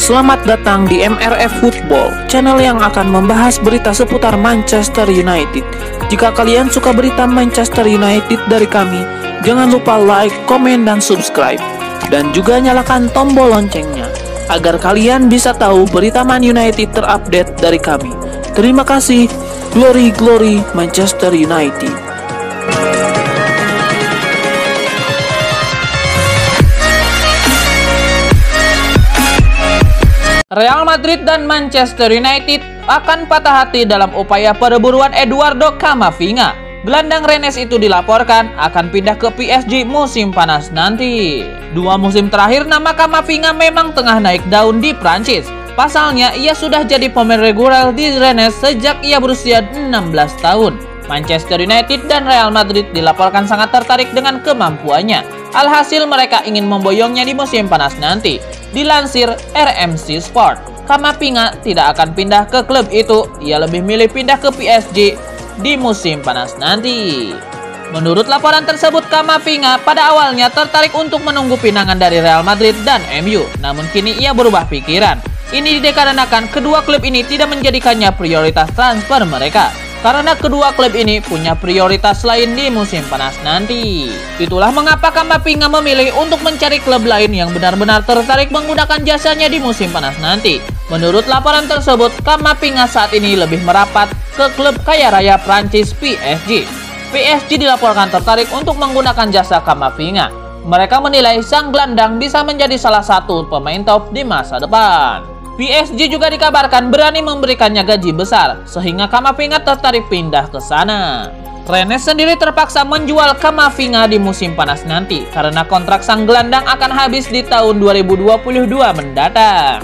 Selamat datang di MRF Football, channel yang akan membahas berita seputar Manchester United. Jika kalian suka berita Manchester United dari kami, jangan lupa like, komen, dan subscribe. Dan juga nyalakan tombol loncengnya, agar kalian bisa tahu berita Man United terupdate dari kami. Terima kasih. Glory, glory Manchester United. Real Madrid dan Manchester United akan patah hati dalam upaya perburuan Eduardo Camavinga. Gelandang Rennes itu dilaporkan akan pindah ke PSG musim panas nanti. 2 musim terakhir nama Camavinga memang tengah naik daun di Prancis. Pasalnya ia sudah jadi pemain reguler di Rennes sejak ia berusia 16 tahun. Manchester United dan Real Madrid dilaporkan sangat tertarik dengan kemampuannya. Alhasil mereka ingin memboyongnya di musim panas nanti. Dilansir RMC Sport, Camavinga tidak akan pindah ke klub itu. Ia lebih milih pindah ke PSG di musim panas nanti. Menurut laporan tersebut, Camavinga pada awalnya tertarik untuk menunggu pinangan dari Real Madrid dan MU. Namun kini ia berubah pikiran. Ini dikarenakan kedua klub ini tidak menjadikannya prioritas transfer mereka. Karena kedua klub ini punya prioritas lain di musim panas nanti. Itulah mengapa Camavinga memilih untuk mencari klub lain yang benar-benar tertarik menggunakan jasanya di musim panas nanti. Menurut laporan tersebut, Camavinga saat ini lebih merapat ke klub kaya raya Prancis PSG. PSG dilaporkan tertarik untuk menggunakan jasa Camavinga. Mereka menilai sang gelandang bisa menjadi salah satu pemain top di masa depan. PSG juga dikabarkan berani memberikannya gaji besar, sehingga Camavinga tertarik pindah ke sana. Rennes sendiri terpaksa menjual Camavinga di musim panas nanti, karena kontrak sang gelandang akan habis di tahun 2022 mendatang.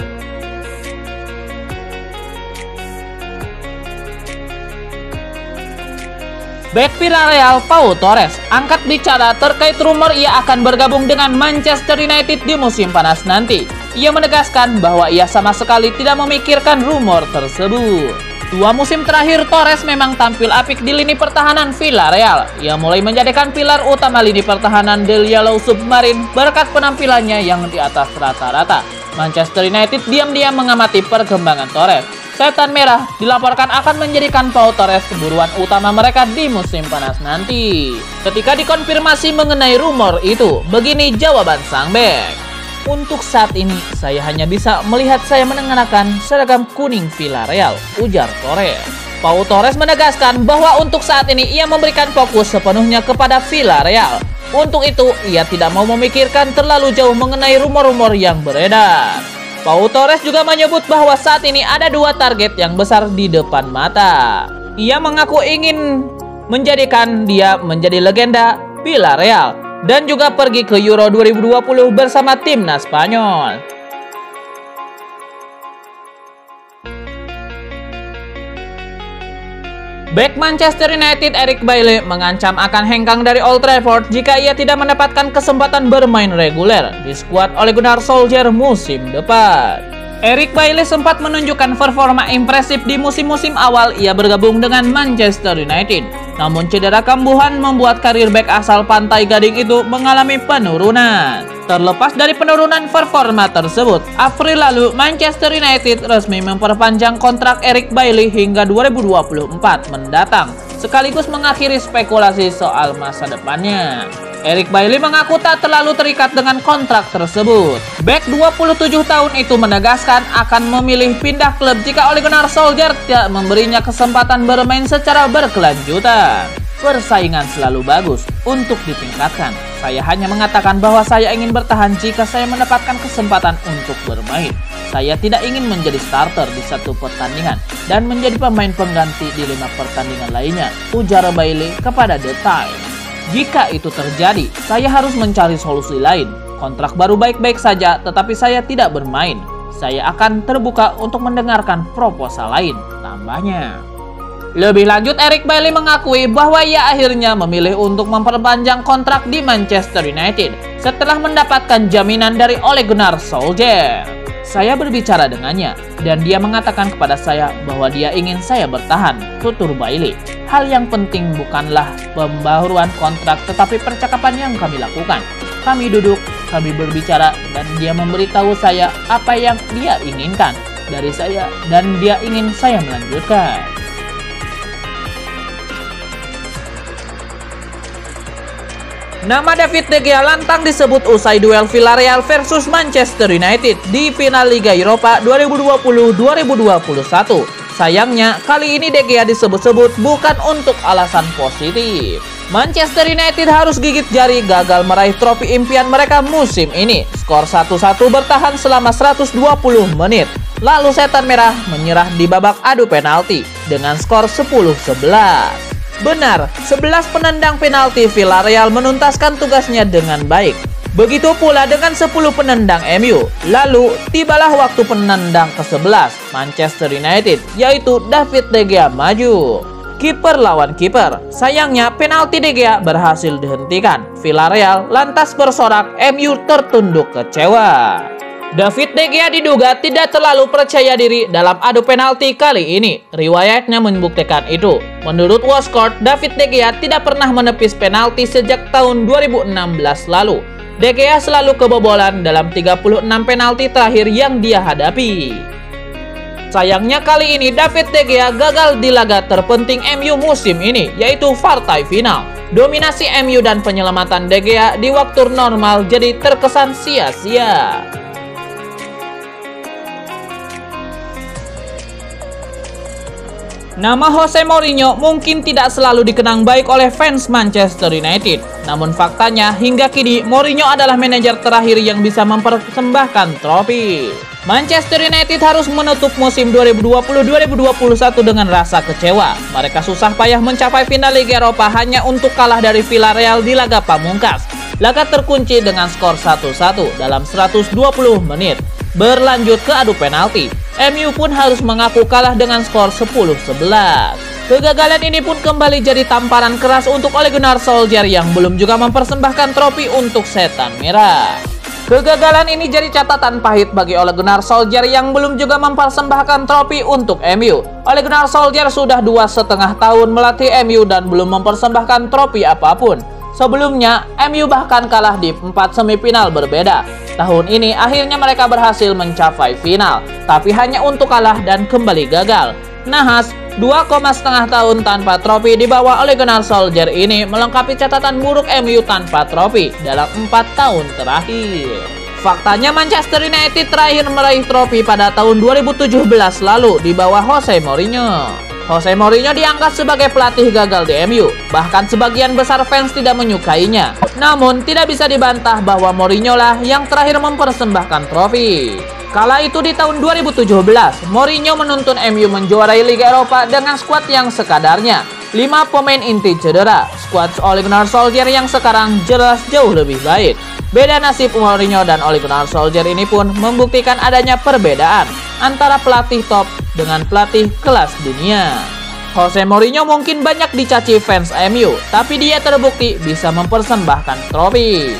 Bek Villarreal Pau Torres angkat bicara terkait rumor ia akan bergabung dengan Manchester United di musim panas nanti. Ia menegaskan bahwa ia sama sekali tidak memikirkan rumor tersebut. 2 musim terakhir Torres memang tampil apik di lini pertahanan Villarreal. Ia mulai menjadikan pilar utama lini pertahanan Del Yellow Submarine berkat penampilannya yang di atas rata-rata. Manchester United diam-diam mengamati perkembangan Torres. Setan Merah dilaporkan akan menjadikan Pau Torres buruan utama mereka di musim panas nanti. Ketika dikonfirmasi mengenai rumor itu, begini jawaban sang bek. Untuk saat ini, saya hanya bisa melihat saya mengenakan seragam kuning Villarreal, ujar Torres. Pau Torres menegaskan bahwa untuk saat ini ia memberikan fokus sepenuhnya kepada Villarreal. Untuk itu, ia tidak mau memikirkan terlalu jauh mengenai rumor-rumor yang beredar. Pau Torres juga menyebut bahwa saat ini ada 2 target yang besar di depan mata. Ia mengaku ingin menjadikan dia menjadi legenda Villarreal dan juga pergi ke Euro 2020 bersama timnas Spanyol. Bek Manchester United Eric Bailly mengancam akan hengkang dari Old Trafford jika ia tidak mendapatkan kesempatan bermain reguler di skuad Ole Gunnar Solskjaer musim depan. Eric Bailly sempat menunjukkan performa impresif di musim-musim awal ia bergabung dengan Manchester United. Namun cedera kambuhan membuat karir bek asal Pantai Gading itu mengalami penurunan. Terlepas dari penurunan performa tersebut, April lalu Manchester United resmi memperpanjang kontrak Eric Bailly hingga 2024 mendatang, sekaligus mengakhiri spekulasi soal masa depannya. Eric Bailly mengaku tak terlalu terikat dengan kontrak tersebut. Bek 27 tahun itu menegaskan akan memilih pindah klub jika Ole Gunnar Solskjaer tidak memberinya kesempatan bermain secara berkelanjutan. Persaingan selalu bagus untuk ditingkatkan. Saya hanya mengatakan bahwa saya ingin bertahan jika saya mendapatkan kesempatan untuk bermain. Saya tidak ingin menjadi starter di 1 pertandingan dan menjadi pemain pengganti di 5 pertandingan lainnya, ujar Bailly kepada The Times. Jika itu terjadi, saya harus mencari solusi lain. Kontrak baru baik-baik saja, tetapi saya tidak bermain. Saya akan terbuka untuk mendengarkan proposal lain, tambahnya. Lebih lanjut, Eric Bailly mengakui bahwa ia akhirnya memilih untuk memperpanjang kontrak di Manchester United setelah mendapatkan jaminan dari Ole Gunnar Solskjaer. Saya berbicara dengannya dan dia mengatakan kepada saya bahwa dia ingin saya bertahan, tutur Bailly. Hal yang penting bukanlah pembaharuan kontrak tetapi percakapan yang kami lakukan. Kami duduk, kami berbicara dan dia memberitahu saya apa yang dia inginkan dari saya dan dia ingin saya melanjutkan. Nama David De Gea lantang disebut usai duel Villarreal versus Manchester United di final Liga Eropa 2020-2021. Sayangnya, kali ini De Gea disebut-sebut bukan untuk alasan positif. Manchester United harus gigit jari gagal meraih trofi impian mereka musim ini. Skor 1-1 bertahan selama 120 menit. Lalu Setan Merah menyerah di babak adu penalti dengan skor 10-11. Benar, 11 penendang penalti Villarreal menuntaskan tugasnya dengan baik. Begitu pula dengan 10 penendang MU. Lalu, tibalah waktu penendang ke-11 Manchester United, yaitu David De Gea maju. Kiper lawan kiper. Sayangnya, penalti De Gea berhasil dihentikan. Villarreal lantas bersorak, MU tertunduk kecewa. David De Gea diduga tidak terlalu percaya diri dalam adu penalti kali ini. Riwayatnya membuktikan itu. Menurut Watchcourt, David De Gea tidak pernah menepis penalti sejak tahun 2016 lalu. De Gea selalu kebobolan dalam 36 penalti terakhir yang dia hadapi. Sayangnya kali ini David De Gea gagal di laga terpenting MU musim ini, yaitu partai final. Dominasi MU dan penyelamatan De Gea di waktu normal jadi terkesan sia-sia. Nama Jose Mourinho mungkin tidak selalu dikenang baik oleh fans Manchester United. Namun faktanya, hingga kini Mourinho adalah manajer terakhir yang bisa mempersembahkan trofi. Manchester United harus menutup musim 2020-2021 dengan rasa kecewa. Mereka susah payah mencapai final Liga Eropa hanya untuk kalah dari Villarreal di laga pamungkas. Laga terkunci dengan skor 1-1 dalam 120 menit. Berlanjut ke adu penalti. MU pun harus mengaku kalah dengan skor 10-11. Kegagalan ini pun kembali jadi tamparan keras untuk Ole Gunnar Solskjaer yang belum juga mempersembahkan trofi untuk Setan Merah. Kegagalan ini jadi catatan pahit bagi Ole Gunnar Solskjaer yang belum juga mempersembahkan trofi untuk MU. Ole Gunnar Solskjaer sudah 2,5 tahun melatih MU dan belum mempersembahkan trofi apapun. Sebelumnya, MU bahkan kalah di 4 semifinal berbeda. Tahun ini akhirnya mereka berhasil mencapai final, tapi hanya untuk kalah dan kembali gagal. Nahas, 2,5 tahun tanpa trofi di bawah Ole Gunnar Solskjaer ini melengkapi catatan buruk MU tanpa trofi dalam 4 tahun terakhir. Faktanya Manchester United terakhir meraih trofi pada tahun 2017 lalu di bawah Jose Mourinho. Jose Mourinho diangkat sebagai pelatih gagal di MU, bahkan sebagian besar fans tidak menyukainya. Namun, tidak bisa dibantah bahwa Mourinho lah yang terakhir mempersembahkan trofi. Kala itu di tahun 2017, Mourinho menuntun MU menjuarai Liga Eropa dengan skuad yang sekadarnya. 5 pemain inti cedera, skuad Ole Gunnar Solskjaer yang sekarang jelas jauh lebih baik. Beda nasib Mourinho dan Ole Gunnar Solskjaer ini pun membuktikan adanya perbedaan antara pelatih top dengan pelatih kelas dunia. Jose Mourinho mungkin banyak dicaci fans MU, tapi dia terbukti bisa mempersembahkan trofi.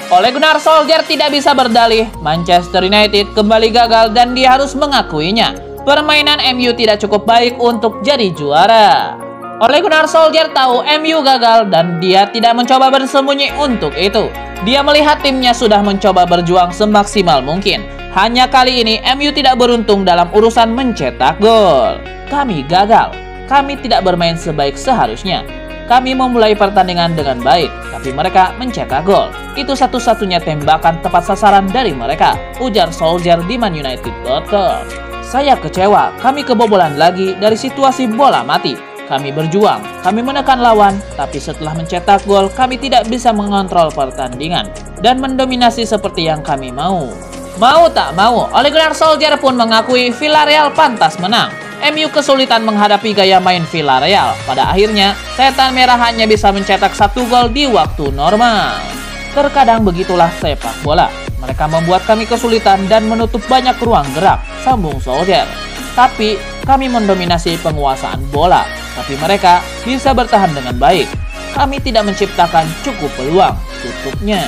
Ole Gunnar Solskjaer tidak bisa berdalih, Manchester United kembali gagal dan dia harus mengakuinya. Permainan MU tidak cukup baik untuk jadi juara. Ole Gunnar Solskjaer tahu MU gagal dan dia tidak mencoba bersembunyi untuk itu. Dia melihat timnya sudah mencoba berjuang semaksimal mungkin. Hanya kali ini MU tidak beruntung dalam urusan mencetak gol. Kami gagal. Kami tidak bermain sebaik seharusnya. Kami memulai pertandingan dengan baik, tapi mereka mencetak gol. Itu satu-satunya tembakan tepat sasaran dari mereka, ujar Solskjaer di manunited.com. Saya kecewa, kami kebobolan lagi dari situasi bola mati. Kami berjuang, kami menekan lawan, tapi setelah mencetak gol, kami tidak bisa mengontrol pertandingan dan mendominasi seperti yang kami mau. Mau tak mau, Ole Gunnar Solskjaer pun mengakui Villarreal pantas menang. MU kesulitan menghadapi gaya main Villarreal. Pada akhirnya, Setan Merah hanya bisa mencetak 1 gol di waktu normal. Terkadang begitulah sepak bola. Mereka membuat kami kesulitan dan menutup banyak ruang gerak, sambung Solskjaer. Tapi, kami mendominasi penguasaan bola. Tapi mereka bisa bertahan dengan baik. Kami tidak menciptakan cukup peluang, tutupnya.